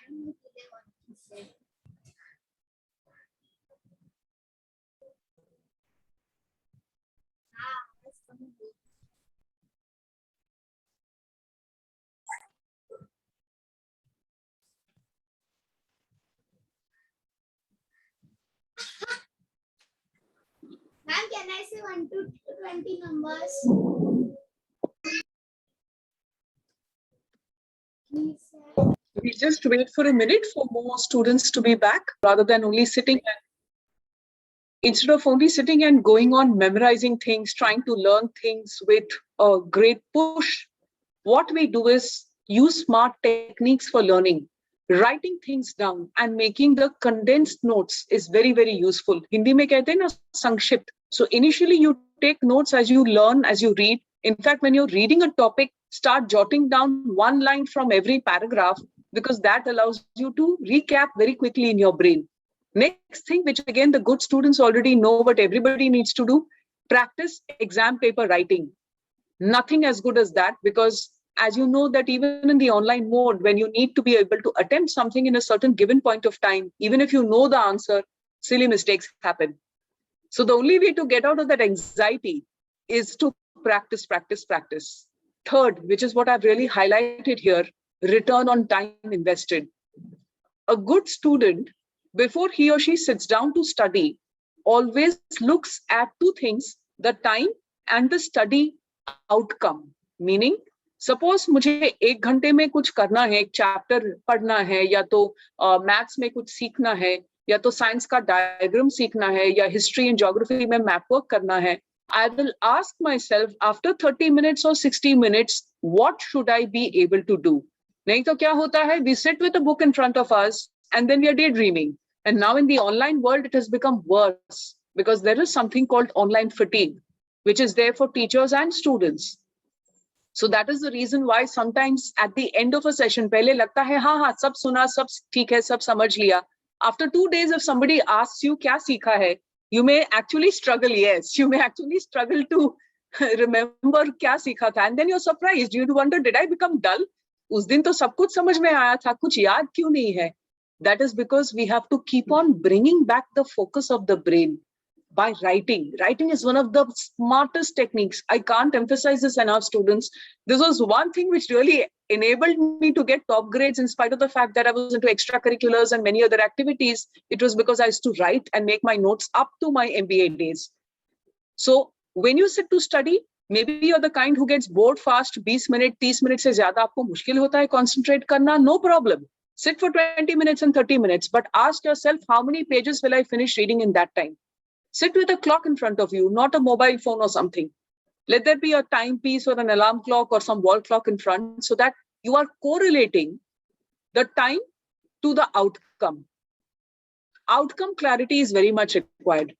don't know if they want to say. That's coming. Ma'am, can I say 1 to 20 numbers? Please, sir. We just wait for a minute for more students to be back rather than only sitting and instead of only sitting and going on memorizing things, trying to learn things with a great push. What we do is use smart techniques for learning. Writing things down and making the condensed notes is very, very useful. Hindi mein kehte hain na sankshipt. So initially you take notes as you learn, as you read. In fact, when you're reading a topic, start jotting down one line from every paragraph because that allows you to recap very quickly in your brain. Next thing, which again the good students already know, but everybody needs to do, practice exam paper writing. Nothing as good as that, because as you know that even in the online mode, when you need to be able to attempt something in a certain given point of time, even if you know the answer, silly mistakes happen. So the only way to get out of that anxiety is to practice, practice, practice. Third, which is what I've really highlighted here, return on time invested. A good student, before he or she sits down to study, always looks at two things, the time and the study outcome. Meaning, suppose मुझे 1 घंटे में कुछ करना है, एक chapter पढ़ना है, या तो मैथ्स में कुछ सीखना है, या तो साइंस का डायग्राम सीखना है, या हिस्ट्री एंड ज्योग्राफी में मैप वर्क करना है, I will ask myself after 30 minutes or 60 minutes, what should I be able to do? नहीं तो क्या होता है, we sit with a book in front of us and then we are daydreaming. And now in the online world, it has become worse because there is something called online fatigue, which is there for teachers and students. So that is the reason why sometimes at the end of a session, पहले लगता है हाँ हाँ सब सुना, सब ठीक है, सब समझ लिया. After 2 days, if somebody asks you क्या सीखा है, you may actually struggle. Yes, you may actually struggle to remember क्या सीखा था, and then you're surprised. You wonder, did I become dull? उस दिन तो सब कुछ समझ में आया था, कुछ याद क्यों नहीं है? That is because we have to keep on bringing back the focus of the brain by writing. Writing is one of the smartest techniques. I can't emphasize this enough, students. This was one thing which really enabled me to get top grades in spite of the fact that I was into extracurriculars and many other activities. It was because I used to write and make my notes up to my MBA days. So when you sit to study, maybe you're the kind who gets bored fast. 20 minutes, 30 minutes से ज़्यादा आपको मुश्किल होता है concentrate करना. No problem. Sit for 20 minutes and 30 minutes, but ask yourself, how many pages will I finish reading in that time? Sit with a clock in front of you, not a mobile phone or something. Let there be a timepiece or an alarm clock or some wall clock in front so that you are correlating the time to the outcome. Outcome clarity is very much required.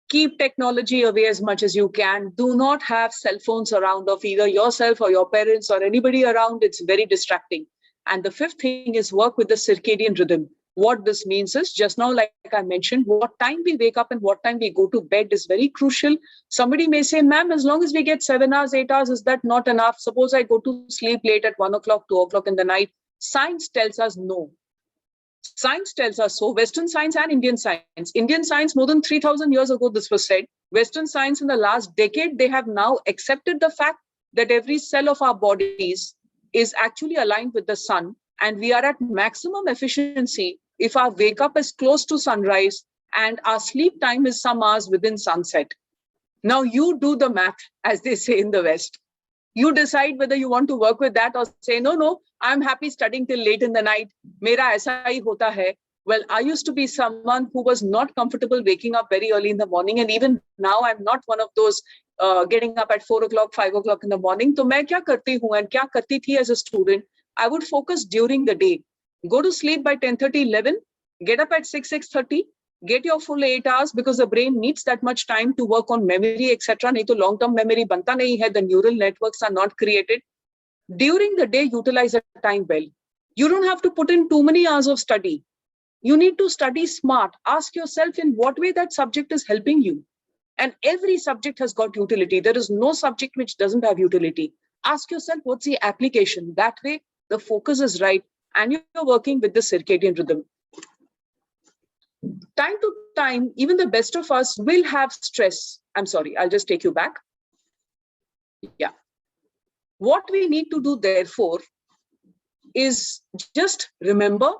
Keep technology away as much as you can. Do not have cell phones around of either yourself or your parents or anybody around. It's very distracting. And the fifth thing is work with the circadian rhythm. What this means is, just now, like I mentioned, what time we wake up and what time we go to bed is very crucial. Somebody may say, ma'am, as long as we get 7 hours, 8 hours, is that not enough? Suppose I go to sleep late at 1 o'clock, 2 o'clock in the night. Science tells us no. Science tells us so. Western science and Indian science. Indian science, more than 3,000 years ago, this was said. Western science, in the last decade, they have now accepted the fact that every cell of our bodies is actually aligned with the sun, and we are at maximum efficiency if our wake up is close to sunrise and our sleep time is some hours within sunset. Now you do the math, as they say in the West. You decide whether you want to work with that or say, no, I'm happy studying till late in the night. Mera aisa hi hota hai. Well, I used to be someone who was not comfortable waking up very early in the morning. And even now, I'm not one of those getting up at 4 o'clock, 5 o'clock in the morning. So main kya karti hu and kya karti thi as a student? I would focus during the day. Go to sleep by 10:30, 11. Get up at 6, 6:30. Get your full 8 hours because the brain needs that much time to work on memory, etc. Nahi to long-term memory banta nahi hai. The neural networks are not created. During the day, utilize the time well. You don't have to put in too many hours of study. You need to study smart. Ask yourself in what way that subject is helping you. And every subject has got utility. There is no subject which doesn't have utility. Ask yourself, what's the application? That way, the focus is right and you're working with the circadian rhythm. Time to time, even the best of us will have stress. I'm sorry, I'll just take you back. Yeah. What we need to do, therefore, is just remember,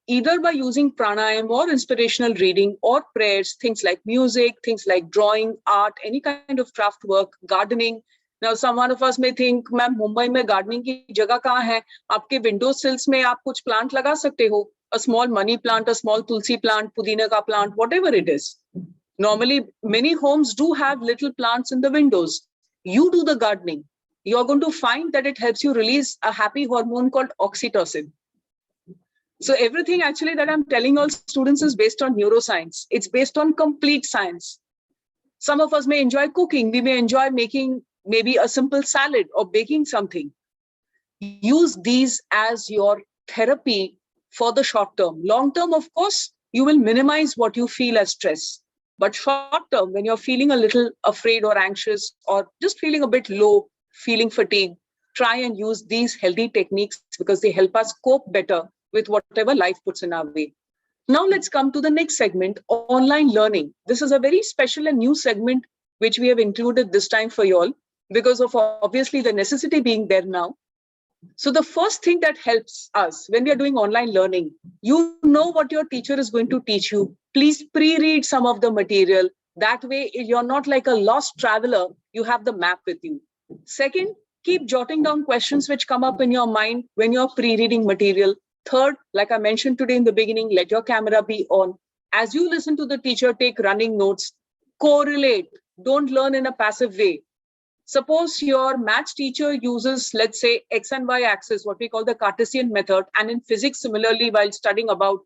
either by using pranayam or inspirational reading or prayers, things like music, things like drawing, art, any kind of craft work, gardening. Now, some one of us may think, ma'am, Mumbai में gardening की जगह कहाँ है? आपके window sills में आप कुछ plant लगा सकते हो. A small money plant, a small tulsi plant, pudina ka plant, whatever it is. Normally, many homes do have little plants in the windows. You do the gardening. You're going to find that it helps you release a happy hormone called oxytocin. So everything actually that I'm telling all students is based on neuroscience. It's based on complete science. Some of us may enjoy cooking. We may enjoy making maybe a simple salad or baking something. Use these as your therapy for the short term. Long term, of course, you will minimize what you feel as stress. But short term, when you're feeling a little afraid or anxious or just feeling a bit low, feeling fatigued, try and use these healthy techniques because they help us cope better with whatever life puts in our way. Now let's come to the next segment, online learning. This is a very special and new segment which we have included this time for you all because of obviously the necessity being there now. So the first thing that helps us when we are doing online learning, you know what your teacher is going to teach you. Please pre-read some of the material. That way you're not like a lost traveler. You have the map with you. Second, keep jotting down questions which come up in your mind when you're pre-reading material. Third, like I mentioned today in the beginning, let your camera be on. As you listen to the teacher, take running notes. Correlate. Don't learn in a passive way. Suppose your maths teacher uses, let's say, X and Y axis, what we call the Cartesian method. And in physics, similarly, while studying about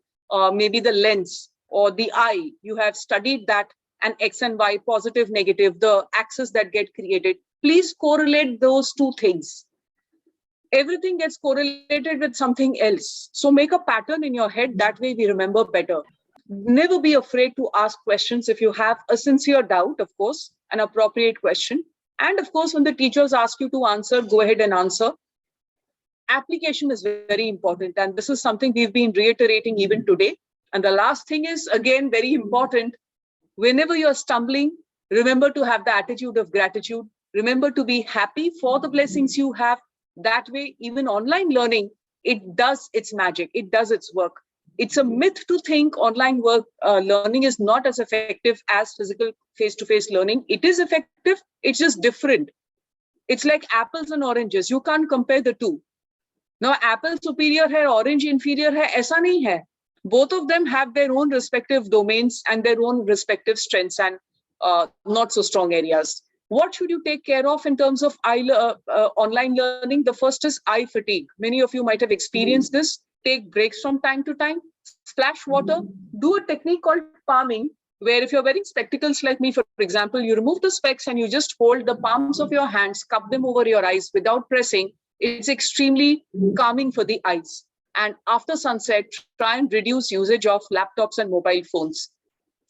maybe the lens or the eye, you have studied that and X and Y, positive, negative, the axis that get created. Please correlate those two things. Everything gets correlated with something else. So make a pattern in your head. That way we remember better. Never be afraid to ask questions if you have a sincere doubt, of course, an appropriate question. And of course, when the teachers ask you to answer, go ahead and answer. Application is very important. And this is something we've been reiterating even today. And the last thing is, again, very important. Whenever you're stumbling, remember to have the attitude of gratitude. Remember to be happy for the blessings you have. That way, even online learning, it does its magic. It does its work. It's a myth to think online work learning is not as effective as physical face-to-face learning. It is effective. It's just different. It's like apples and oranges. You can't compare the two. Now, apple superior hai, orange inferior hai, aisa nahi hai. Both of them have their own respective domains and their own respective strengths and not so strong areas. What should you take care of in terms of online learning? The first is eye fatigue. Many of you might have experienced this. Take breaks from time to time, splash water, do a technique called palming, where if you're wearing spectacles like me, for example, you remove the specs and you just hold the palms of your hands, cup them over your eyes without pressing. It's extremely calming for the eyes. And after sunset, try and reduce usage of laptops and mobile phones.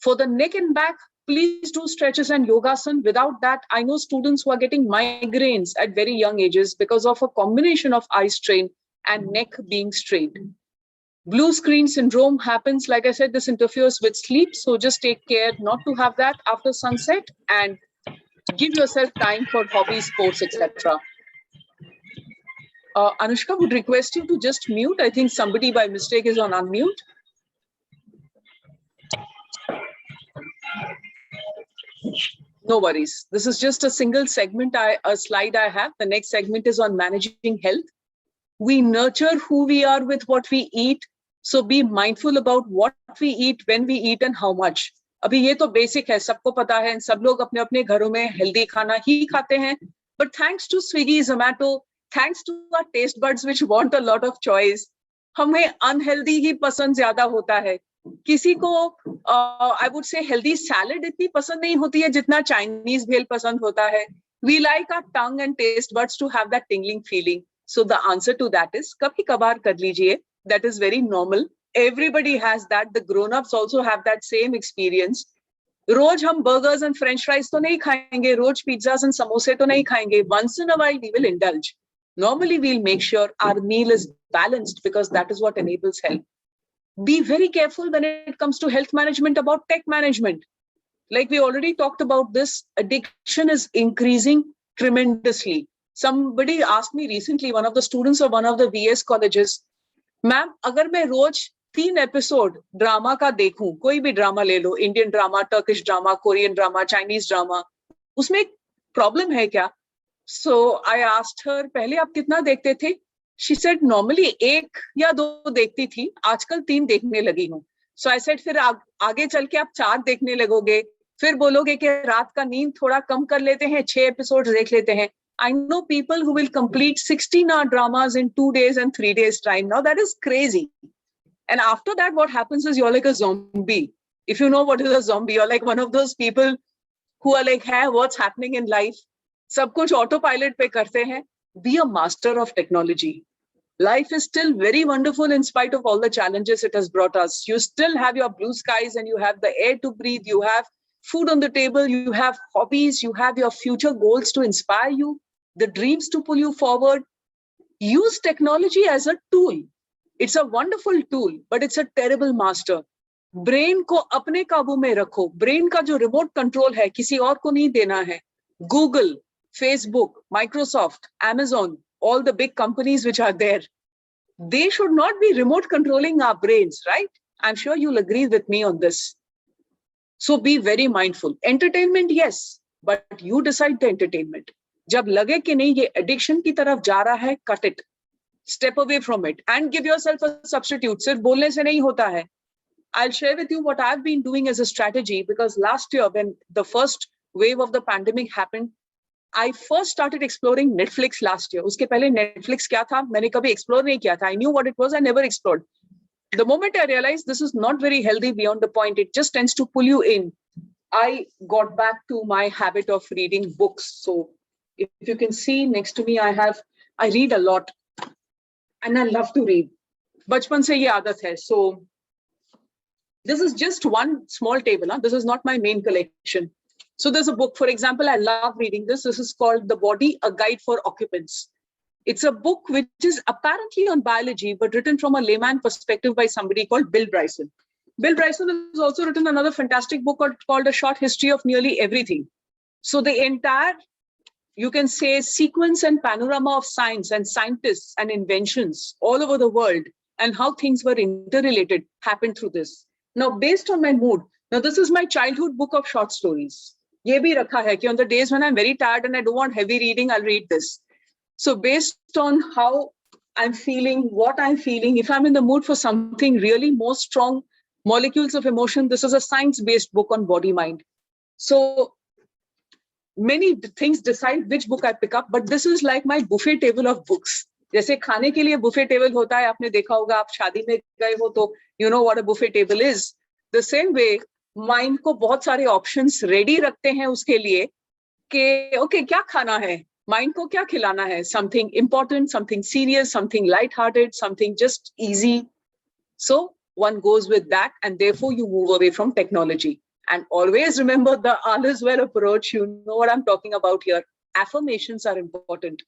For the neck and back, please do stretches and yogasan. Without that, I know students who are getting migraines at very young ages because of a combination of eye strain and neck being strained. Blue screen syndrome happens. Like I said, this interferes with sleep. So just take care not to have that after sunset and give yourself time for hobbies, sports, etc. Anushka would request you to just mute. I think somebody by mistake is on unmute. No worries. This is just a single segment, a slide I have. The next segment is on managing health. We nurture who we are with what we eat. So be mindful about what we eat, when we eat and how much. अभी ये तो basic है, सबको पता है, सब लोग अपने अपने घरों में healthy खाना ही खाते हैं. But thanks to Swiggy, Zomato, thanks to our taste buds which want a lot of choice, हमें unhealthy ही पसंद ज्यादा होता है. किसी को I would say healthy salad इतनी पसंद नहीं होती है जितना Chinese भेल पसंद होता है. We like our tongue and taste buds to have that tingling feeling. So the answer to that is kabhi kabar kar lijiye. That is very normal. Everybody has that. The grown-ups also have that same experience. रोज हम burgers and French fries तो नहीं खाएंगे. रोज pizzas and samosa तो नहीं खाएंगे. Once in a while we will indulge. Normally, we'll make sure our meal is balanced because that is what enables health. Be very careful when it comes to health management about tech management. Like we already talked about this, addiction is increasing tremendously. Somebody asked me recently, one of the students of one of the VS colleges, ma'am अगर मैं रोज 3 episode drama का देखूं, कोई भी drama ले लो, Indian drama, Turkish drama, Korean drama, Chinese drama, उसमें एक प्रॉब्लम है क्या? सो आई आस्क्ड हर, पहले आप कितना देखते थे? शी सेड नॉर्मली 1 या 2 देखती थी, आजकल 3 देखने लगी हूँ. सो आई सेड फिर आगे चल के आप 4 देखने लगोगे, फिर बोलोगे कि रात का नींद थोड़ा कम कर लेते हैं, 6 एपिसोड देख लेते हैं. I know people who will complete 16-hour dramas in 2 days and 3 days time. Now that is crazy. And after that, what happens is you're like a zombie. If you know what is a zombie, you're like one of those people who are like, hey, what's happening in life? Sab kuch autopilot pe karte hain. Be a master of technology. Life is still very wonderful in spite of all the challenges it has brought us. You still have your blue skies and you have the air to breathe. You have food on the table. You have hobbies. You have your future goals to inspire you. The dreams to pull you forward. Use technology as a tool. It's a wonderful tool, but it's a terrible master. Brain को अपने काबू में रखो. Brain का जो remote control है, किसी और को नहीं देना है. Google, Facebook, Microsoft, Amazon, all the big companies which are there, they should not be remote controlling our brains, right? I'm sure you'll agree with me on this. So be very mindful. Entertainment, yes, but you decide the entertainment. जब लगे कि नहीं ये addiction की तरफ जा रहा है, cut it, step away from it and give yourself a substitute. सिर्फ बोलने से नहीं होता है. I'll share with you what I've been doing as a strategy, because last year when the first wave of the pandemic happened, I first started exploring Netflix last year. उसके पहले Netflix क्या था मैंने कभी explore नहीं किया था. I knew what it was, I never explored. The moment I realized this is not very healthy beyond the point, it just tends to pull you in, I got back to my habit of reading books. So if you can see next to me, I read a lot and I love to read. बचपन से ये आदत है. So this is just one small table. This is not my main collection. So there's a book, for example, I love reading this. This is called The Body, A Guide for Occupants. It's a book which is apparently on biology, but written from a layman perspective by somebody called Bill Bryson. Bill Bryson has also written another fantastic book called A Short History of Nearly Everything. So the entire, you can say, sequence and panorama of science and scientists and inventions all over the world and how things were interrelated happened through this. Now, based on my mood, now this is my childhood book of short stories. ये भी रखा है कि on the days when I'm very tired and I don't want heavy reading, I'll read this. So based on how I'm feeling, what I'm feeling, if I'm in the mood for something really more strong molecules of emotion, this is a science-based book on body-mind. So many things decide which book I pick up, but this is like my buffet table of books. जैसे खाने के लिए buffet table होता है, आपने देखा होगा, आप शादी में गए हो तो you know what a buffet table is. The same way, mind को बहुत सारे options ready रखते हैं उसके लिए कि okay क्या खाना है, mind को क्या खिलाना है, something important, something serious, something light-hearted, something just easy. So one goes with that, and therefore you move away from technology. And always remember the all is well approach. You know what I'm talking about here. Affirmations are important.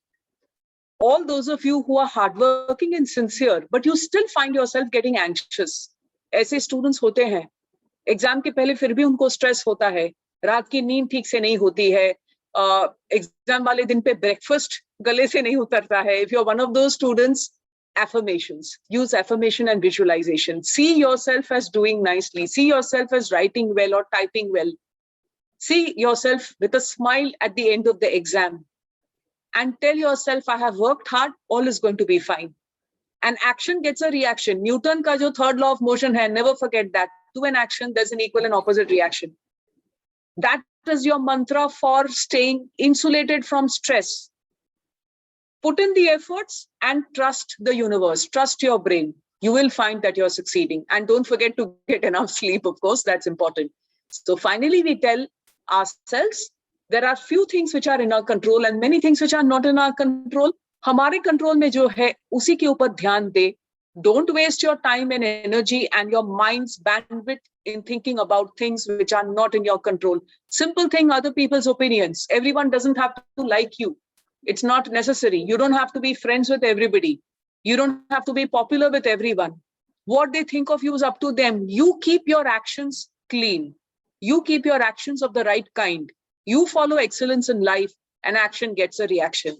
All those of you who are hardworking and sincere, but you still find yourself getting anxious. ऐसे students होते हैं. Exam के पहले फिर भी उनको stress होता है. रात की नींद ठीक से नहीं होती है. Exam वाले दिन पे breakfast गले से नहीं उतरता है. If you're one of those students, affirmations. Use affirmation and visualization. See yourself as doing nicely. See yourself as writing well or typing well. See yourself with a smile at the end of the exam. And tell yourself, I have worked hard, all is going to be fine. And action gets a reaction. Newton ka jo third law of motion hai, never forget that. To an action, there's an equal and opposite reaction. That is your mantra for staying insulated from stress. Put in the efforts and trust the universe. Trust your brain. You will find that you're succeeding. And don't forget to get enough sleep, of course, that's important. So finally, we tell ourselves, there are few things which are in our control and many things which are not in our control. हमारे control में जो है, उसी के ऊपर ध्यान दे. Don't waste your time and energy and your mind's bandwidth in thinking about things which are not in your control. Simple thing, other people's opinions. Everyone doesn't have to like you. It's not necessary. You don't have to be friends with everybody. You don't have to be popular with everyone. What they think of you is up to them. You keep your actions clean. You keep your actions of the right kind. You follow excellence in life, and action gets a reaction.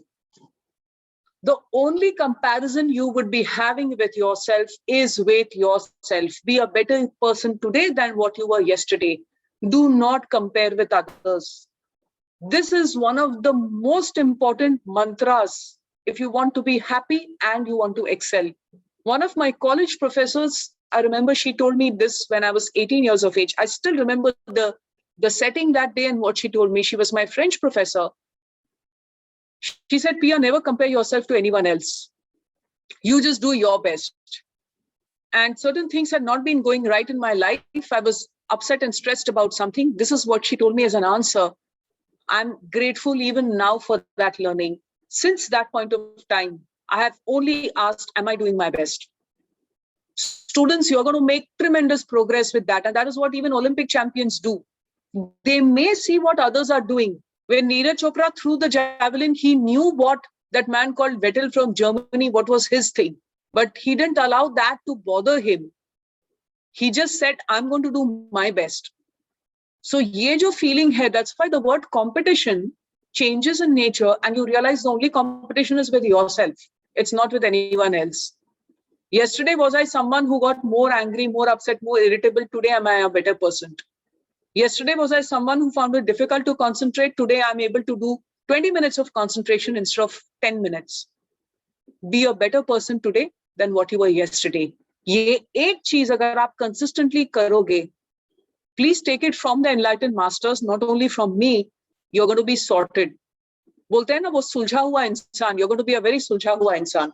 The only comparison you would be having with yourself is with yourself. Be a better person today than what you were yesterday. Do not compare with others. This is one of the most important mantras if you want to be happy and you want to excel. One of my college professors, I remember she told me this when I was 18 years of age. I still remember the setting that day and what she told me. She was my French professor. She said, Pia, never compare yourself to anyone else. You just do your best. And certain things had not been going right in my life. I was upset and stressed about something. This is what she told me as an answer. I'm grateful even now for that learning. Since that point of time, I have only asked, am I doing my best? Students, you're going to make tremendous progress with that. And that is what even Olympic champions do. They may see what others are doing. When Neeraj Chopra threw the javelin, he knew what that man called Vettel from Germany, what was his thing. But he didn't allow that to bother him. He just said, I'm going to do my best. So ye jo feeling hai, that's why the word competition changes in nature, and you realize the only competition is with yourself. It's not with anyone else. Yesterday, was I someone who got more angry, more upset, more irritable? Today, am I a better person? Yesterday, was I someone who found it difficult to concentrate? Today, I'm able to do 20 minutes of concentration instead of 10 minutes. Be a better person today than what you were yesterday. Ye ek cheez agar aap consistently karoge, please take it from the enlightened masters, not only from me, you're going to be sorted. Bolte hain na wo suljha hua insan, you're going to be a very suljha hua insan.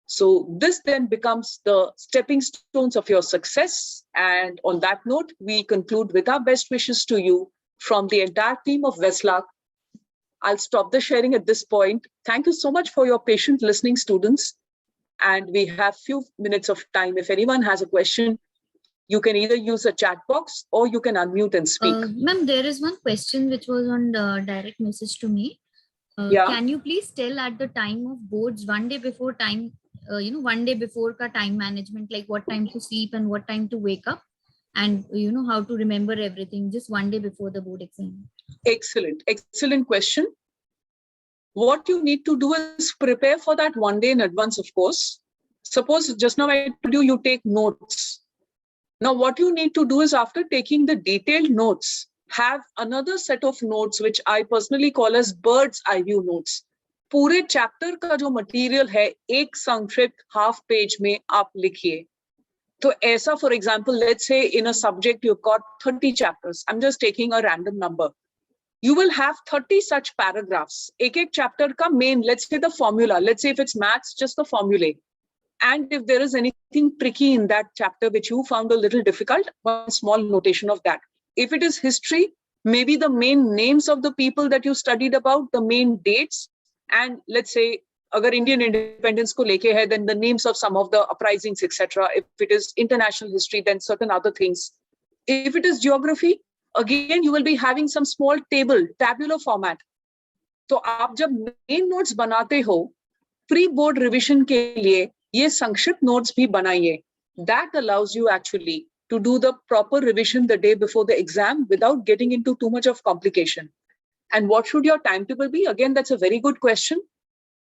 So this then becomes the stepping stones of your success. And on that note, we conclude with our best wishes to you from the entire team of Westlark. I'll stop the sharing at this point. Thank you so much for your patient listening, students. And we have few minutes of time. If anyone has a question, you can either use a chat box or you can unmute and speak. Ma'am, there is one question which was on the direct message to me. Yeah. Can you please tell at the time of boards, one day before time, one day before ka time management, like what time to sleep and what time to wake up, and how to remember everything just one day before the board exam? Excellent question. What you need to do is prepare for that one day in advance, of course. Suppose just now I told you, you take notes. Now, what you need to do is after taking the detailed notes, have another set of notes, which I personally call as bird's eye view notes. पूरे chapter का जो material है, एक संक्षिप्त half page में आप लिखिए. तो ऐसा, for example, let's say in a subject you've got 30 chapters. I'm just taking a random number. You will have 30 such paragraphs. एक chapter का main, let's say the formula. Let's say if it's maths, just the formulae. And if there is anything tricky in that chapter which you found a little difficult, one small notation of that. If it is history, maybe the main names of the people that you studied about, the main dates, and let's say, agar Indian independence ko leke hai, then the names of some of the uprisings, etc. If it is international history, then certain other things. If it is geography, again, you will be having some small table, tabular format. So, aap jab main notes banate ho, pre-board revision ke liye, ये संक्षिप्त notes भी बनाइए. That allows you actually to do the proper revision the day before the exam without getting into too much of complication. And what should your timetable be? Again, that's a very good question.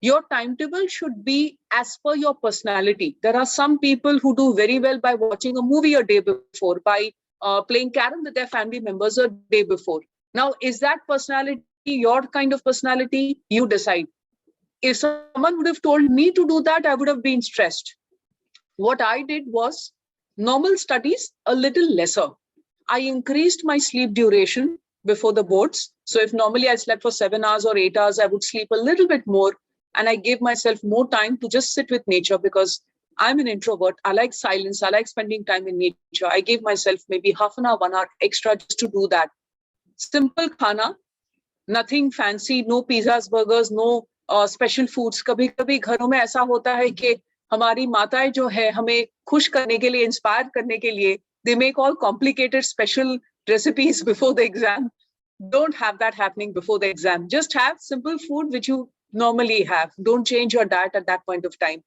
Your timetable should be as per your personality. There are some people who do very well by watching a movie a day before, by playing carom with their family members a day before. Now, is that personality your kind of personality? You decide. If someone would have told me to do that, I would have been stressed. What I did was normal studies a little lesser. I increased my sleep duration before the boards. So if normally I slept for 7 hours or 8 hours, I would sleep a little bit more. And I gave myself more time to just sit with nature because I'm an introvert. I like silence. I like spending time in nature. I gave myself maybe half an hour, 1 hour extra just to do that. Simple khana, nothing fancy, no pizzas, burgers, no special foods. कभी कभी घरों में ऐसा होता है कि हमारी माताएं जो है हमें खुश करने के लिए, इंस्पायर करने के लिए, they make all complicated special recipes before the exam. Don't have that happening before the exam. Just have simple food which you normally have. Don't change your diet at that point of time.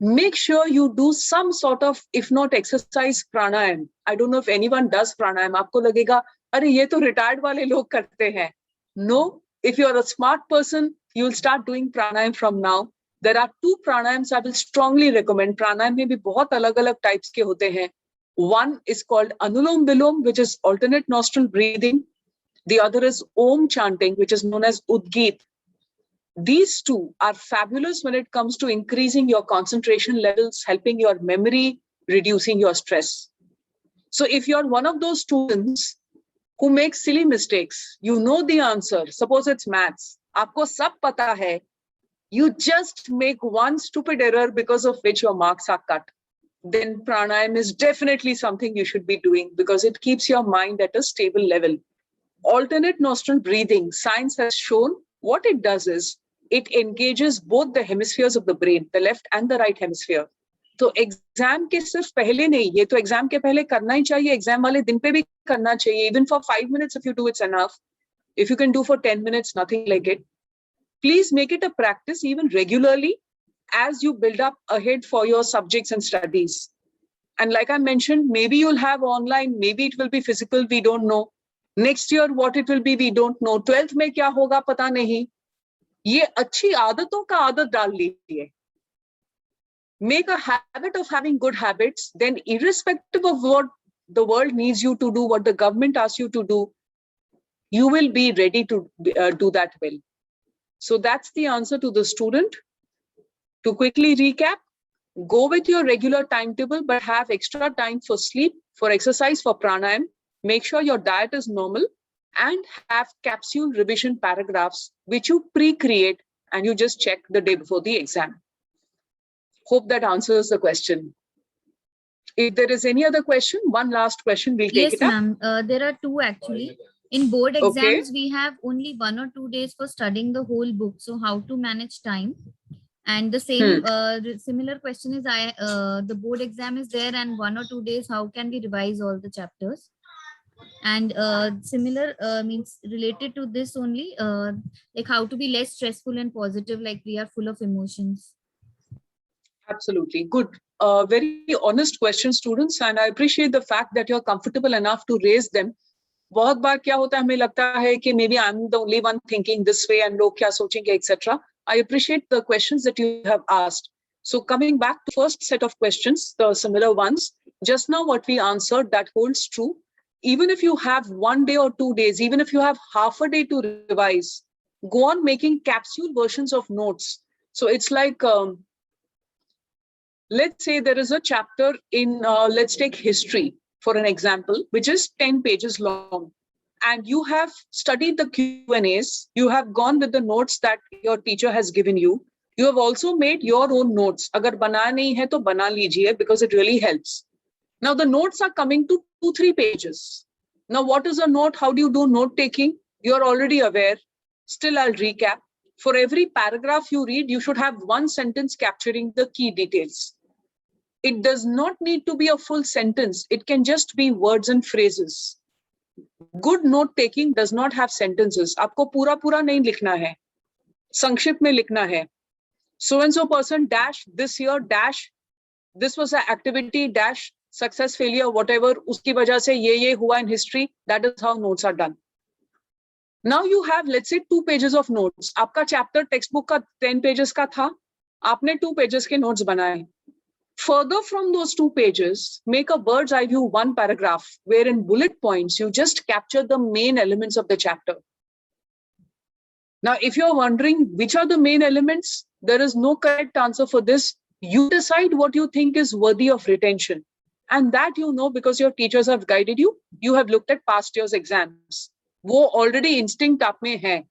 Make sure you do some sort of, if not exercise, pranayam. I don't know if anyone does pranayam. आपको लगेगा, अरे ये तो retired वाले लोग करते हैं. No, if you're a smart person, you'll start doing pranayam from now. There are 2 pranayams I will strongly recommend. Pranayam में भी बहुत अलग-अलग types के होते हैं. One is called Anulom Vilom, which is alternate nostril breathing. The other is Om chanting, which is known as Udgit. These 2 are fabulous when it comes to increasing your concentration levels, helping your memory, reducing your stress. So if you're one of those students who makes silly mistakes, you know the answer. Suppose it's maths. Aapko sab pata hai. You just make one stupid error because of which your marks are cut. Then pranayam is definitely something you should be doing because it keeps your mind at a stable level. Alternate nostril breathing, science has shown what it does is it engages both the hemispheres of the brain, the left and the right hemisphere. तो exam के सिर्फ पहले नहीं, ये तो exam के पहले करना ही चाहिए, एग्जाम वाले दिन पे भी करना चाहिए. Even for 5 minutes, if you do, it's enough. If you can do for 10 minutes, nothing like it. Please make it a practice even regularly as you build up ahead for your subjects and studies. And like I mentioned, maybe you'll have online, maybe it will be physical, we don't know. Next year, what it will be, we don't know. 12th में क्या होगा पता नहीं. ये अच्छी आदतों का आदत डाल लीजिए. Make a habit of having good habits, then irrespective of what the world needs you to do, what the government asks you to do, you will be ready to do that well. So that's the answer to the student. To quickly recap, go with your regular timetable, but have extra time for sleep, for exercise, for pranayam. Make sure your diet is normal and have capsule revision paragraphs, which you pre-create and you just check the day before the exam. Hope that answers the question. If there is any other question, one last question, we'll take it up. Yes, ma'am. There are 2 actually. In board exams, we have only 1 or 2 days for studying the whole book. So how to manage time? And the same similar question is, the board exam is there and 1 or 2 days, how can we revise all the chapters? And similar means related to this only, like how to be less stressful and positive, like we are full of emotions. Absolutely. Good. Very honest question, students. And I appreciate the fact that you're comfortable enough to raise them. बहुत बार क्या होता है, हमें लगता है कि maybe I'm the only one thinking this way and लोग क्या सोचेंगे, etc. I appreciate the questions that you have asked. So coming back to first set of questions, the similar ones, just now what we answered, that holds true. Even if you have 1 day or 2 days, even if you have half a day to revise, go on making capsule versions of notes. So it's like, let's say there is a chapter in, let's take history for an example, which is 10 pages long. And you have studied the Q&As, you have gone with the notes that your teacher has given you. You have also made your own notes. Agar bana nahi hai to bana lijiye, because it really helps. Now the notes are coming to 2-3 pages. Now what is a note? How do you do note taking? You're already aware. Still, I'll recap. For every paragraph you read, you should have 1 sentence capturing the key details. It does not need to be a full sentence. It can just be words and phrases. Good note taking does not have sentences. आपको पूरा पूरा नहीं लिखना है. संक्षिप्त में लिखना है. So and so person dash this year dash this was an activity dash success failure whatever, उसकी वजह से ये हुआ in history. That is how notes are done. Now you have, let's say, 2 pages of notes. आपका chapter textbook का 10 pages का था. आपने 2 pages के notes बनाए. Further from those 2 pages, make a bird's eye view 1 paragraph, where in bullet points, you just capture the main elements of the chapter. Now, if you're wondering which are the main elements, there is no correct answer for this. You decide what you think is worthy of retention. And that you know because your teachers have guided you. You have looked at past year's exams. वो already instinct आप में है.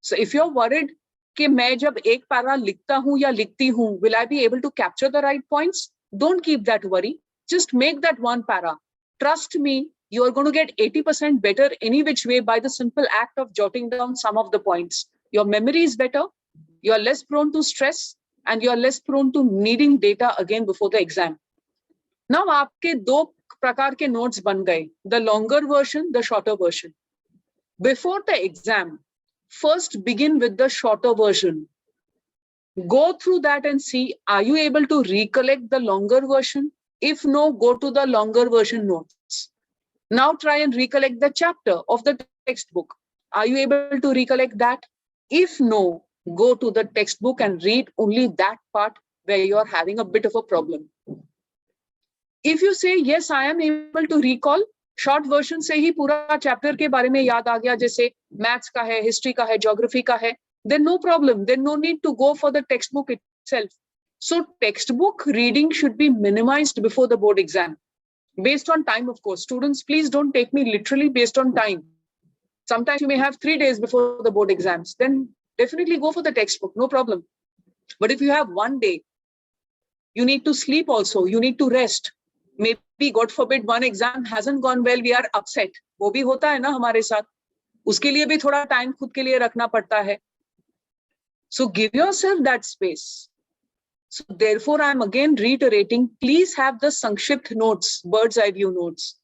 So if you're worried कि मैं जब एक para लिखता हूँ या लिखती हूँ, will I be able to capture the right points? Don't keep that worry. Just make that 1 para. Trust me, you're going to get 80% better any which way by the simple act of jotting down some of the points. Your memory is better, you're less prone to stress, and you're less prone to needing data again before the exam. Now, आपके 2 प्रकार के notes बन गए. The longer version, the shorter version. Before the exam, first begin with the shorter version. Go through that and see, are you able to recollect the longer version? If no, go to the longer version notes. Now try and recollect the chapter of the textbook. Are you able to recollect that? If no, go to the textbook and read only that part where you are having a bit of a problem. If you say, yes, I am able to recall, short version से ही पूरा chapter के बारे में याद आ गया, जैसे maths का है, history का है, geography का है, then no problem. Then no need to go for the textbook itself. So textbook reading should be minimized before the board exam. Based on time, of course. Students, please don't take me literally based on time. Sometimes you may have 3 days before the board exams. Then definitely go for the textbook, no problem. But if you have 1 day, you need to sleep also. You need to rest. Maybe, God forbid, one exam hasn't gone well. We are upset. वो भी होता है ना हमारे साथ. उसके लिए भी थोड़ा time खुद के लिए रखना पड़ता है. So give yourself that space. So therefore, I'm again reiterating, please have the Sankshipt notes, bird's eye view notes.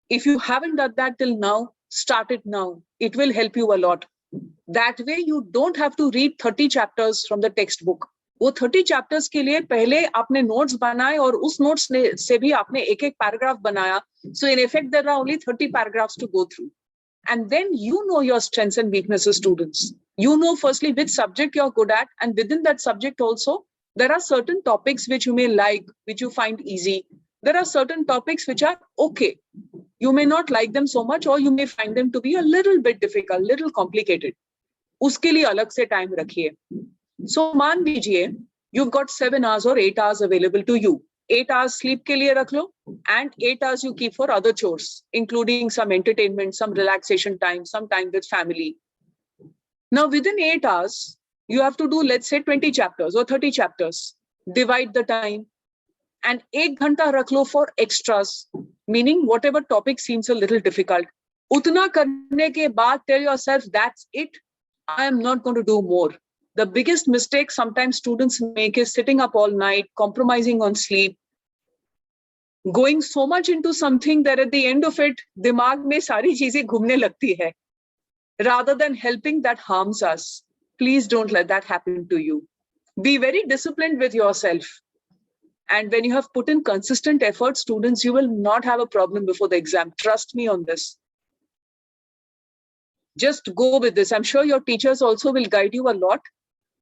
If you haven't done that till now, start it now. It will help you a lot. That way you don't have to read 30 chapters from the textbook. वो 30 chapters के लिए पहले आपने notes बनाए और उस notes से भी आपने एक paragraph बनाया. So in effect, there are only 30 paragraphs to go through. And then you know your strengths and weaknesses, students. You know firstly which subject you're good at, and within that subject also, there are certain topics which you may like, which you find easy. There are certain topics which are okay. You may not like them so much, or you may find them to be a little bit difficult, little complicated. उसके लिए अलग से time रखिए. So मान लीजिए, you've got 7 hours or 8 hours available to you. 8 hours sleep के लिए रख लो, and 8 hours you keep for other chores, including some entertainment, some relaxation time, some time with family. Now within 8 hours, you have to do, let's say 20 chapters or 30 chapters. Divide the time and 1 घंटा रख लो for extras, meaning whatever topic seems a little difficult. उतना करने के बाद tell yourself, that's it. I am not going to do more. The biggest mistake sometimes students make is sitting up all night, compromising on sleep, going so much into something that at the end of it, दिमाग में सारी चीजें घूमने लगती है. Rather than helping, that harms us. Please don't let that happen to you. Be very disciplined with yourself. And when you have put in consistent effort, students, you will not have a problem before the exam. Trust me on this. Just go with this. I'm sure your teachers also will guide you a lot.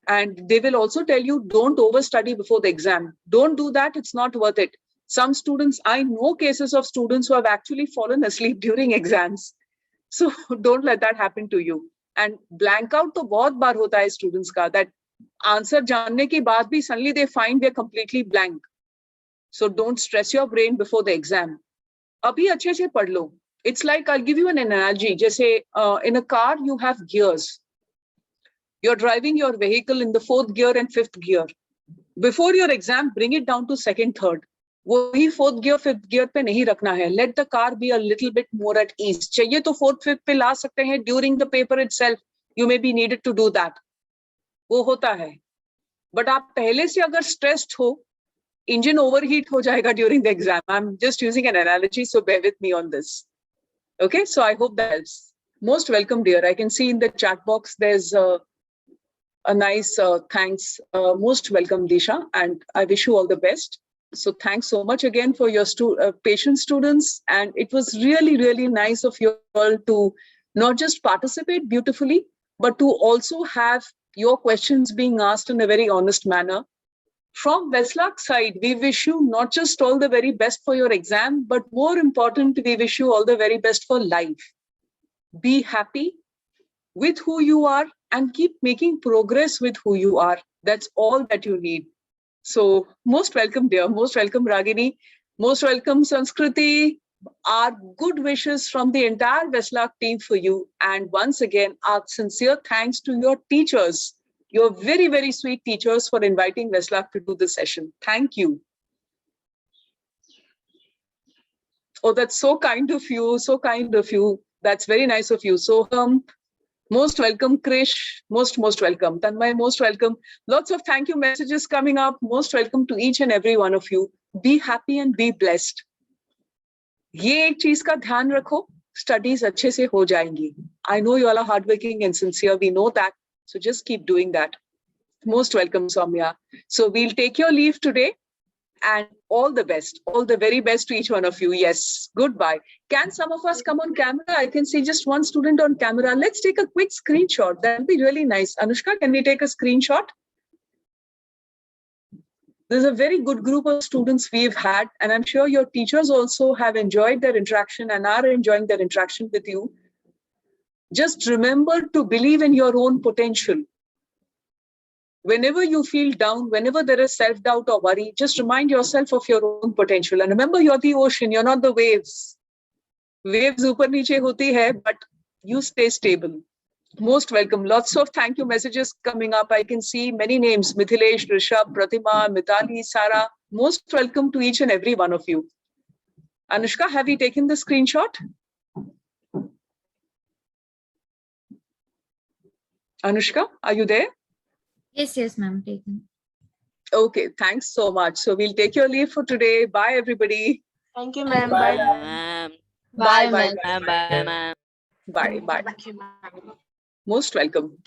And they will also tell you, don't overstudy before the exam. Don't do that. It's not worth it. Some students, I know cases of students who have actually fallen asleep during exams. So don't let that happen to you. And blank out तो बहुत बार होता है students का, that answer जानने के बाद भी suddenly they find they're completely blank. So don't stress your brain before the exam. अभी अच्छे से पढ़ लो. It's like, I'll give you an analogy. जैसे in a car you have gears. You're driving your vehicle in the 4th gear and 5th gear. Before your exam, bring it down to 2nd, 3rd. वही 4th gear, 5th gear पे नहीं रखना है. Let the car be a little bit more at ease. चाहिए तो 4th, 5th पे ला सकते हैं. During the paper itself, you may be needed to do that. वो होता है. But आप पहले से अगर stressed हो, engine overheat हो जाएगा during the exam. I'm just using an analogy, so bear with me on this. Okay, so I hope that helps. Most welcome, dear. I can see in the chat box there's a nice thanks. Most welcome, Disha, and I wish you all the best. So thanks so much again for your patient students. And it was really, really nice of you all to not just participate beautifully, but to also have your questions being asked in a very honest manner. From Veslak's side, we wish you not just all the very best for your exam, but more important, we wish you all the very best for life. Be happy with who you are and keep making progress with who you are. That's all that you need. So most welcome, dear. Most welcome, Ragini. Most welcome, Sanskriti. Our good wishes from the entire Veslak team for you. And once again, our sincere thanks to your teachers, your very, very sweet teachers, for inviting Veslak to do this session. Thank you. Oh, that's so kind of you. So kind of you. That's very nice of you. So, most welcome, Krish. Most welcome. Tanmay, most welcome. Lots of thank you messages coming up. Most welcome to each and every one of you. Be happy and be blessed. ये एक चीज का ध्यान रखो, studies अच्छे से हो जाएंगी. I know you all are hardworking and sincere. We know that. So just keep doing that. Most welcome, Soumya. So we'll take your leave today. And all the best, all the very best to each one of you. Yes, goodbye. Can some of us come on camera? I can see just one student on camera. Let's take a quick screenshot. That'll be really nice. Anushka, can we take a screenshot? There's a very good group of students we've had, and I'm sure your teachers also have enjoyed their interaction and are enjoying their interaction with you. Just remember to believe in your own potential. Whenever you feel down, whenever there is self-doubt or worry, just remind yourself of your own potential. And remember, you're the ocean, you're not the waves. Waves upar niche hoti hai, but you stay stable. Most welcome. Lots of thank you messages coming up. I can see many names: Mithilesh, Rishabh, Pratima, Mitali, Sara. Most welcome to each and every one of you. Anushka, have you taken the screenshot? Anushka, are you there? Yes, ma'am. Taken. Okay, thanks so much. So we'll take your leave for today. Bye, everybody. Thank you, ma'am. Bye, Bye. ma'am. Bye, Bye, bye, ma'am. Bye, ma'am. bye, bye. Thank you, ma'am. Most welcome.